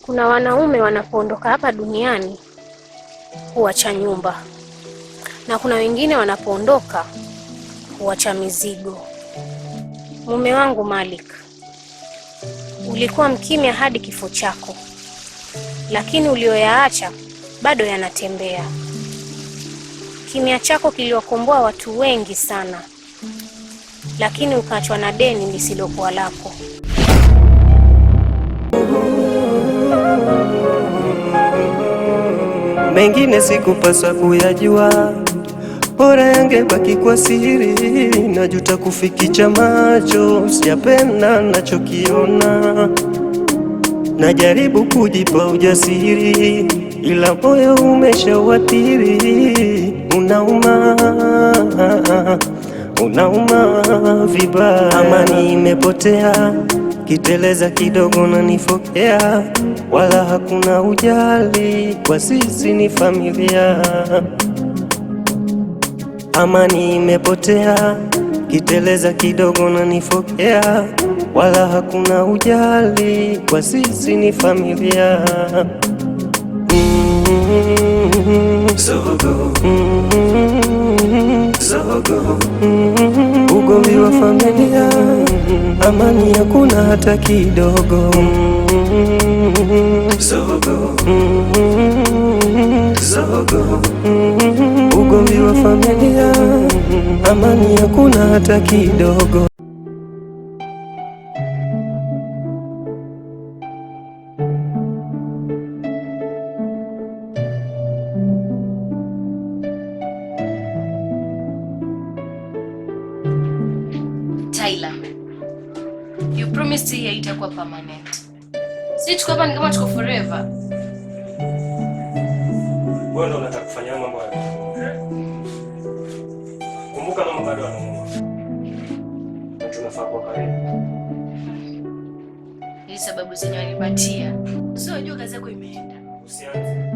Kuna wanaume wanapoondoka hapa duniani huacha nyumba, na kuna wengine wanapoondoka huacha mizigo. Mume wangu Malik, ulikuwa mkimya hadi kifo chako, lakini ulioyaacha bado yanatembea. Kimya chako kiliwakomboa watu wengi sana, lakini ukaachwa na deni lisilokuwa lako. Mengine sikupaswa kuyajua, bora yangebaki kwa siri. Najuta kufikicha macho, sijapenda nachokiona. Najaribu kujipa ujasiri, ila moyo umeshawatiri. Unauma vibaya. Amani imepotea, kiteleza kidogo na nifokea. Wala hakuna ujali, kwa sisi ni familia. Amani imepotea, kiteleza kidogo na nifokea. Wala hakuna ujali, kwa sisi ni familia. Ugomvi wa familia, amani hakuna hata kidogo. Ugomvi wa familia, amani hakuna hata kidogo. Tyler, you promised hii haitakuwa permanent. Si tuko hapa ni kama tuko forever. Wewe ndio unataka kufanya mambo hayo. Kumbuka mama bado anaumwa. Na tunafaa kwa karibu. Hii sababu zenyewe wanipatia. Sio unajua kazi yako imeenda. Usianze.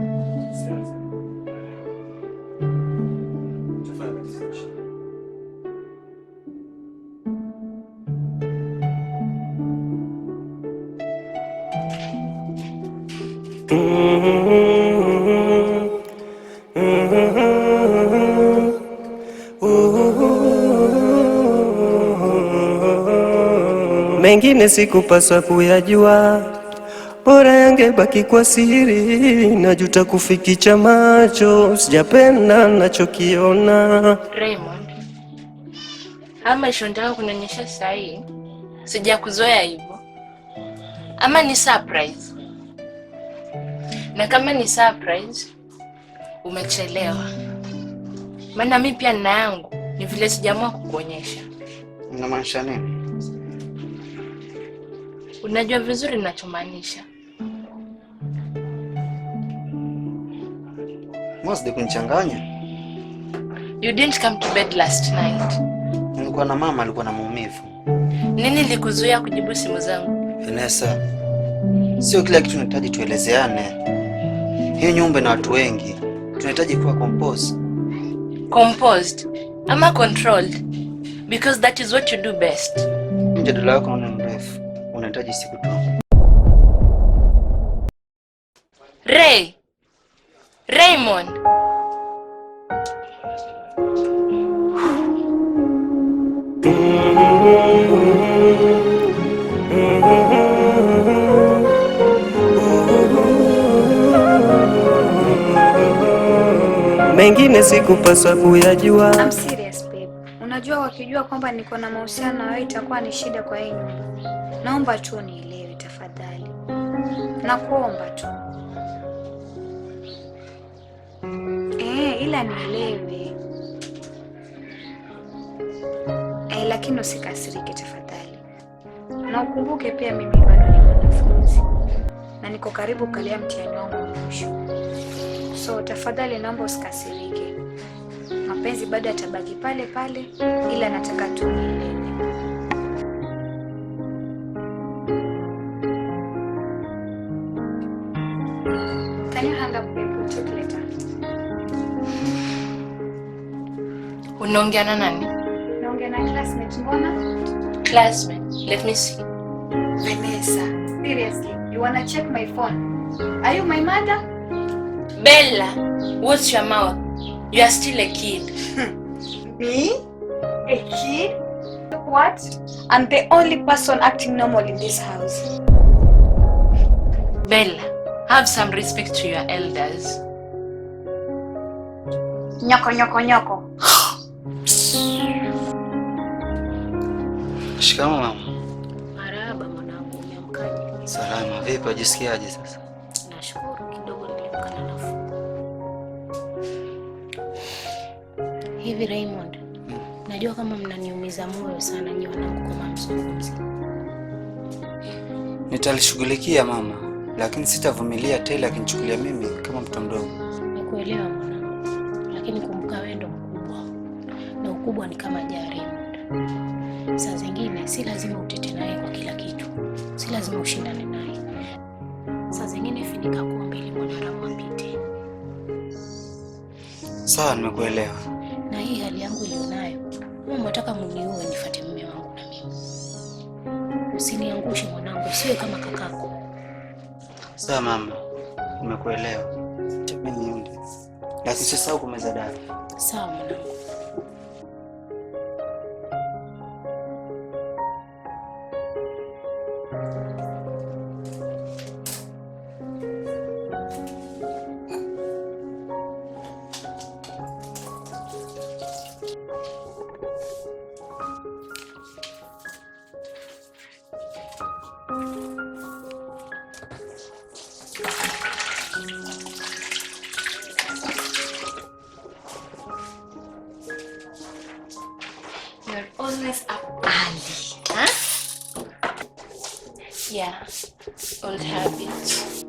Mengine sikupaswa kuyajua, bora yangebaki kwa siri. Najuta kufikicha macho, sijapenda nachokiona. Raymond, ama ishondaka kunionyesha sahi, sijakuzoea hivyo. Ama ni surprise? Na kama ni surprise, umechelewa. Maana mimi pia nina yangu, ni vile sijaamua kukuonyesha. Unamaanisha nini? Unajua vizuri ninachomaanisha. Mosde kunichanganya. You didn't come to bed last night. Nilikuwa na mama alikuwa na maumivu. Nini likuzuia kujibu simu zangu? Vanessa, sio kila kitu tunahitaji tuelezeane. Hii nyumba na watu wengi. Tunahitaji kuwa composed. Composed ama controlled? Because that is what you do best. Mjadala wako ni mrefu. Unahitaji siku tu. Raymond. Mengine sikupaswa kuyajua. I'm serious babe. Unajua wakijua kwamba niko na mahusiano na wewe itakuwa ni shida kwa hii nyumba. Naomba tu nielewe tafadhali. Nakuomba tu. Ila nielewe. Lakini usikasirike tafadhali. Na ukumbuke pia mimi bado ni mwanafunzi. Na niko karibu kukalia mtihani wangu wa mwisho. So tafadhali naomba usikasirike. Mapenzi bado yatabaki pale pale, ila nataka tu nielewe. Can you hang up babe? Talk later. Unaongea na nani? Naongea na classmate. Mbona? Classmate. Let me see. Vanessa. Seriously. You wanna check my phone? Are you my mother? Bella, watch your mouth. You are still a kid. Me? A kid? What? I'm the only person acting normal in this house. Bella, have some respect to your elders. Nyoko nyoko nyoko. Shikamoo mama. Marahaba mwanangu, umeamkaje? Salama. Vipi, wajisikiaje sasa? Nashukuru, kidogo niliamka na nafuu. Hivi Raymond, najua kama mnaniumiza moyo sana nyinyi wanangu kama mzungumzi. Nitalishughulikia mama, lakini sitavumilia Taylor akinichukulia mimi kama mtoto mdogo. Nikuelewa mwanangu, lakini kumbuka wewe ndo mkubwa. Na ukubwa ni kama jari. Saa zingine si lazima utete naye kwa kila kitu. Si lazima ushindane naye. Saa zingine finika kombe ili mwanadamu apite. Sawa, nimekuelewa. Na hii hali yangu ilionayo, mama nataka muniue nifuate mume wangu na mimi. Usiniangushe mwanangu, usiwe kama kakako. Sawa mama, nimekuelewa. Mimi niende. Lakini usisahau kumeza dawa. Sawa mwanangu. You're always up early, huh? Yeah, old habits.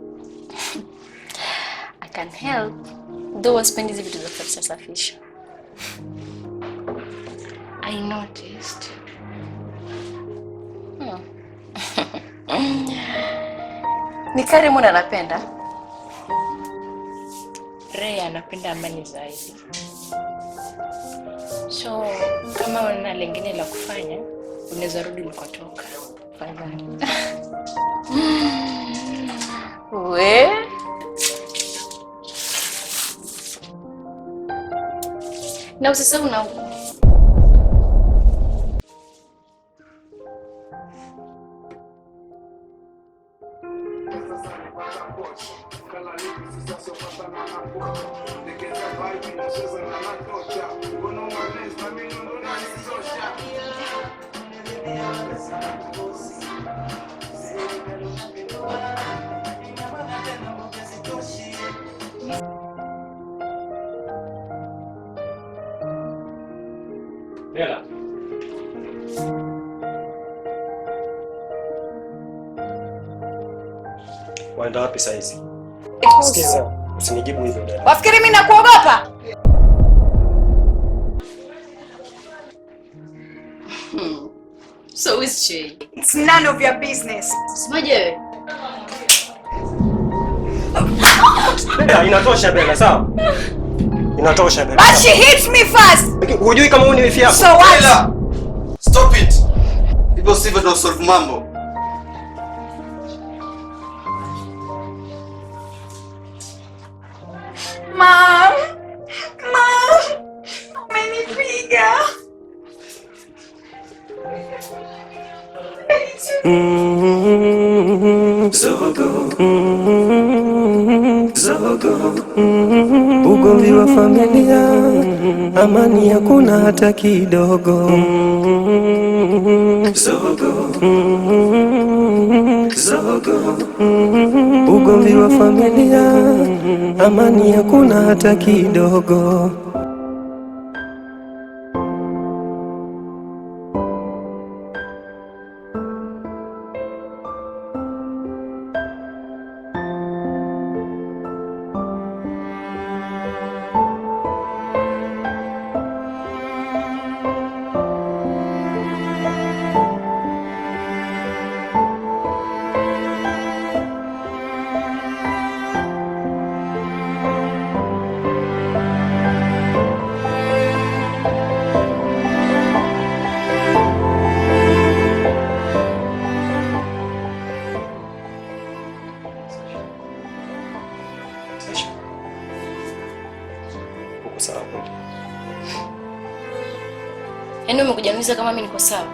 I can help. Though waspendi hizi vitu za kusafisha. I noticed. Ni Karimu anapenda. Ray anapenda amani zaidi. So, kama una lingine la kufanya, unaweza rudi ulikotoka. Fadhali. We? Na usisahau na Bella. Waenda wapi saa hizi? Sikiza, usinijibu hivyo dada. Wafikiri mimi nakuogopa? So is she? It's none of your business. Simaje wewe? Bella, inatosha Bella, sawa? Inatosha Bella. But she hits me first. Hujui kama huyu ni wifi yako? So what? Taylor! Stop it! Hivyo sivyo ndo solve mambo. Mom! Mom! Umenipiga. Ugomvi wa familia, amani hakuna hata kidogo. Ugomvi wa familia, amani hakuna hata kidogo. Sasha, uko sawa kweli? Yaani umekuja niuliza kama mimi niko sawa?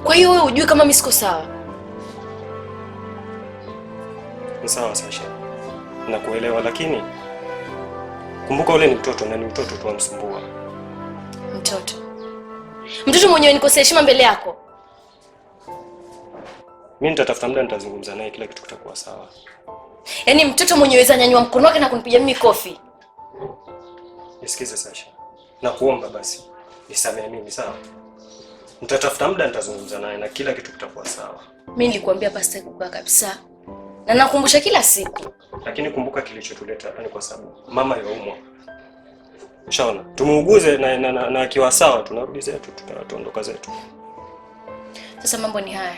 Kwa hiyo wewe hujui kama mimi siko sawa? Ni sawa Sasha, nakuelewa, lakini kumbuka ule ni mtoto na ni mtoto tu amsumbua. Mtoto mwenyewe nikosea heshima mbele yako? Mimi nitatafuta muda, nitazungumza naye, kila kitu kitakuwa sawa. Yaani mtoto mwenyewe weza nyanyua mkono wake na kunipiga mimi kofi? Nisikize Sasha, nakuomba basi nisamehe mimi, sawa? Nitatafuta muda, nitazungumza naye na kila kitu kitakuwa sawa. Mimi nilikwambia pasta kukaa kabisa. Na nakumbusha kila siku. Lakini kumbuka kilichotuleta hapa ni kwa sababu mama yaumwa. Shaona, tumuuguze na akiwa sawa tunarudi zetu, tutaondoka zetu. Sasa mambo ni haya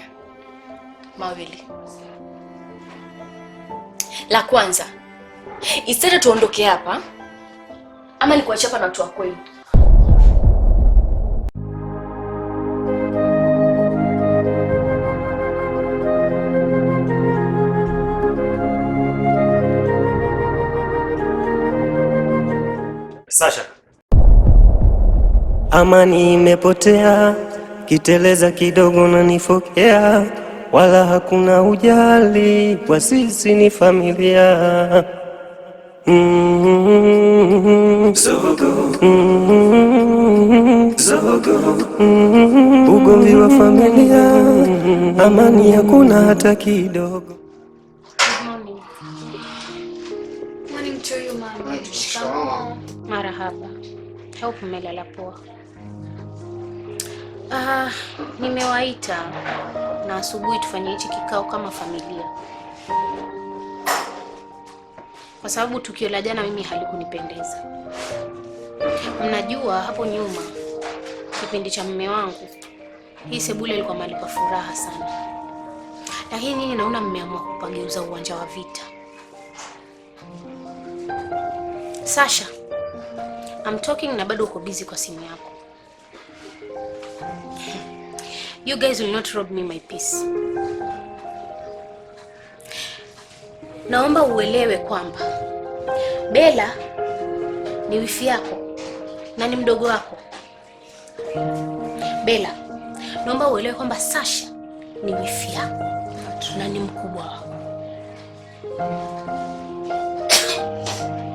mawili. La kwanza, instead tuondoke hapa ama nikuache hapa na watu wa kwenu. Sasha, amani imepotea, kiteleza kidogo na nifokea, wala hakuna ujali, kwa sisi ni familia. Ugomvi wa familia, amani hakuna hata kidogo. Marahaba. Hope umelala poa. Nimewaita na asubuhi tufanye hichi kikao kama familia. Kwa sababu tukio la jana mimi halikunipendeza. Mnajua hapo nyuma kipindi cha mume wangu, hii sebule ilikuwa mahali pa furaha sana. Lakini nyinyi naona mmeamua kupageuza uwanja wa vita. Sasha, I'm talking na bado uko busy kwa simu yako. You guys will not rob me my peace. Naomba uelewe kwamba Bella ni wifi yako na ni mdogo wako. Bella, naomba uelewe kwamba Sasha ni wifi yako na ni mkubwa wako.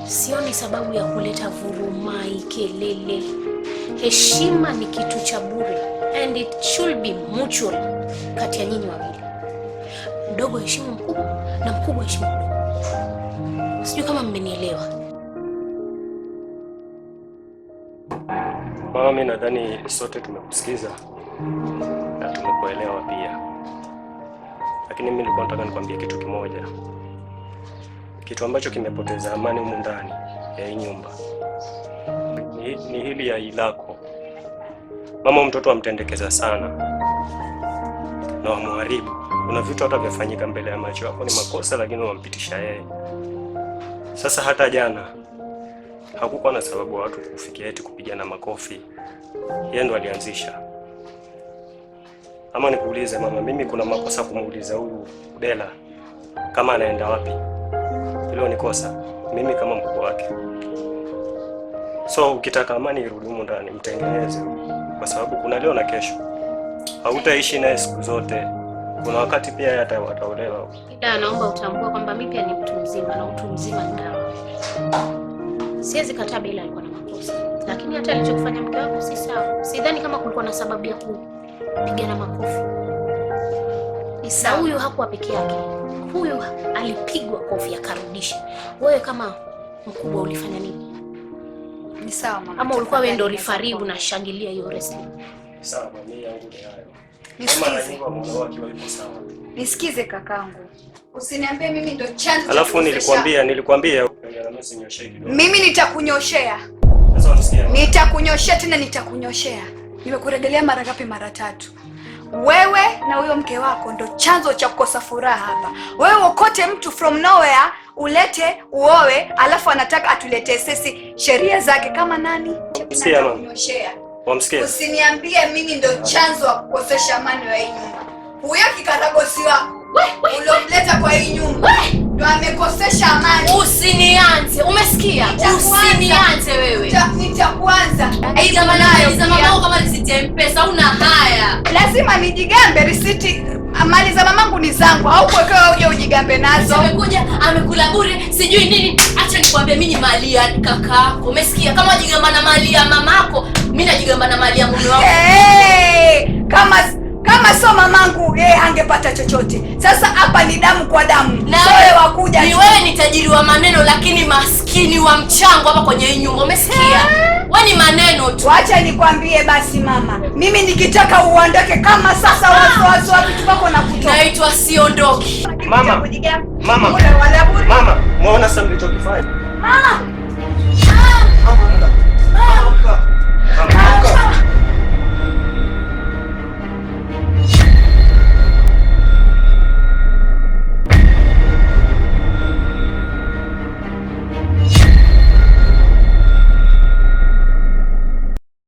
Sioni sababu ya kuleta vurumai, kelele. Heshima ni kitu cha bure and it should be mutual kati ya nyinyi wawili. Mdogo heshimu mkubwa na mkubwa heshimu mdogo. Sijui kama mmenielewa. Mama, mimi nadhani sote tumekusikiza na tumekuelewa pia. Lakini mimi nilikuwa nataka nikwambie kitu kimoja. Kitu ambacho kimepoteza amani humu ndani ya hii nyumba ni hili ya ilako. Mama, mtoto amtendekeza sana na wamharibu. Kuna vitu hata vyafanyika mbele ya macho yako ni makosa, lakini wampitisha yeye. Sasa hata jana hakukuwa na sababu watu kufikia eti kupigana makofi. Yeye ndo alianzisha. Ama nikuulize mama, mimi kuna makosa kumuuliza huyu Bella kama anaenda wapi? Hilo ni kosa mimi kama mkubwa wake. So ukitaka amani irudi humu ndani, mtengeneze, kwa sababu kuna leo na kesho. Hautaishi naye siku zote. Kuna wakati pia ataolewa. Ila naomba utambue kwamba mimi pia ni mtu mzima na utu mzima ni dawa. Siwezi kataa Bella alikuwa na makosa, lakini hata alichokufanya mke wako si sawa. Sidhani kama kulikuwa na sababu ya kupigana makofi. Na huyu hakuwa peke yake. Huyu alipigwa kofi akarudisha. Wewe kama mkubwa ulifanya nini? Ni sawa mama. Ama ulikuwa wewe ndio referee unashangilia hiyo wrestling? Sawa, mimi yangu ni hayo. Nisikize kakangu. Usiniambie mimi ndo chanzo. Alafu nilikwambia mimi nitakunyoshea. Nitakunyoshea tena nitakunyoshea. Nimekurejelea mara ngapi? Mara 3. Wewe na huyo mke wako ndo chanzo cha kukosa furaha hapa. Wewe ukote mtu from nowhere ulete uoe, alafu anataka atuletee sisi sheria zake kama nani? Nitakunyoshea. Usiniambie mimi ndo chanzo wa kukosesha amani wa hii nyumba. Huyo kikaragosi wako ulomleta kwa hii nyumba ndo amekosesha amani. Usinianze, umesikia? Usinianze wewe. Nitakuanza. Aidha mali za mamangu kama risiti mpesa una haya. Lazima nijigambe, risiti mali za mamangu ni zangu. Au kuwekewa uje ujigambe nazo. Amekuja amekula bure, sijui nini. Acha nikwambie mimi ni mali ya kakaako. Umesikia? Kama wajigamba na mali ya mamako, mimi najigamba na mali ya mume wangu. Kama sio mamangu yeye angepata chochote. Sasa hapa ni damu kwa damu. Wewe wakuja. Ni wewe ni tajiri wa maneno lakini maskini wa mchango hapa kwenye hii nyumba. Umesikia? Wewe ni maneno tu. Acha nikwambie basi mama. Mimi nikitaka uondoke kama sasa wazo vitu vako na kutoka. Naitwa siondoki. Mama. Mama. Mama, muona sasa mlichokifanya? Mama.